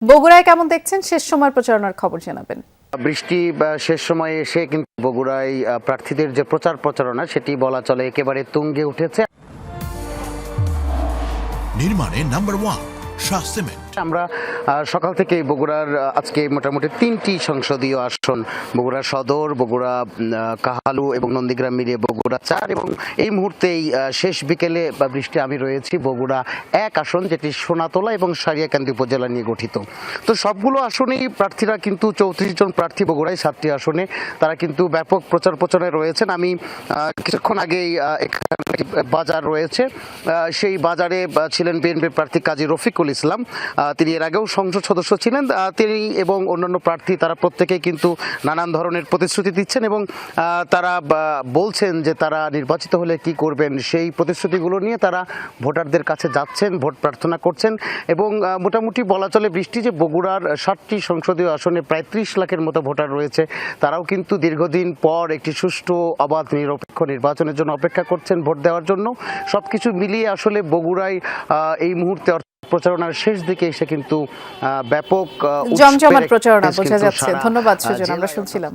বগুড়ায় কেমন দেখছেন শেষ সময় প্রচারণার খবর জানাবেন। বৃষ্টি শেষ সময়ে এসে কিন্তু বগুড়ায় প্রার্থীদের যে প্রচারণা সেটি বলা চলে একেবারে তুঙ্গে উঠেছে। নির্মাণে নাম্বার 1 শাহ সিমেন্ট। আমরা সকাল থেকে বগুড়ার আজকে মোটামুটি 3টি সংসদীয় আসন, বগুড়া সদর, বগুড়া কাহালু এবং নন্দীগ্রাম মিলিয়ে বগুড়া 4, এবং এই মুহূর্তেই শেষ বিকেলে বৃষ্টি আমি রয়েছি বগুড়া 1 আসন, যেটি সোনাতলা এবং সারিয়াকান্দি উপজেলা নিয়ে গঠিত। তো সবগুলো আসনেই প্রার্থীরা কিন্তু 34 জন প্রার্থী বগুড়ায় 7টি আসনে তারা কিন্তু ব্যাপক প্রচারণায় রয়েছেন। আমি কিছুক্ষণ আগেই এখানে বাজার রয়েছে, সেই বাজারে ছিলেন বিএনপি প্রার্থী কাজী রফিকুল ইসলাম। তিনি এর আগেও সংসদ সদস্য ছিলেন। তিনি এবং অন্যান্য প্রার্থী তারা প্রত্যেকেই কিন্তু নানান ধরনের প্রতিশ্রুতি দিচ্ছেন এবং তারা বলছেন যে তারা নির্বাচিত হলে কি করবেন, সেই প্রতিশ্রুতিগুলো নিয়ে তারা ভোটারদের কাছে যাচ্ছেন, ভোট প্রার্থনা করছেন। এবং মোটামুটি বলা চলে বৃষ্টি যে বগুড়ার 7টি সংসদীয় আসনে প্রায় 30 লাখের মতো ভোটার রয়েছে, তারাও কিন্তু দীর্ঘদিন পর একটি সুষ্ঠু অবাধ নিরপেক্ষ নির্বাচনের জন্য অপেক্ষা করছেন ভোট দেওয়ার জন্য। সবকিছু মিলিয়ে আসলে বগুড়ায় এই মুহূর্তে প্রচারণার শেষ দিকে এসে কিন্তু ব্যাপক জমজমাট প্রচারণা বোঝা যাচ্ছে। ধন্যবাদ সুজন, আমরা শুনছিলাম।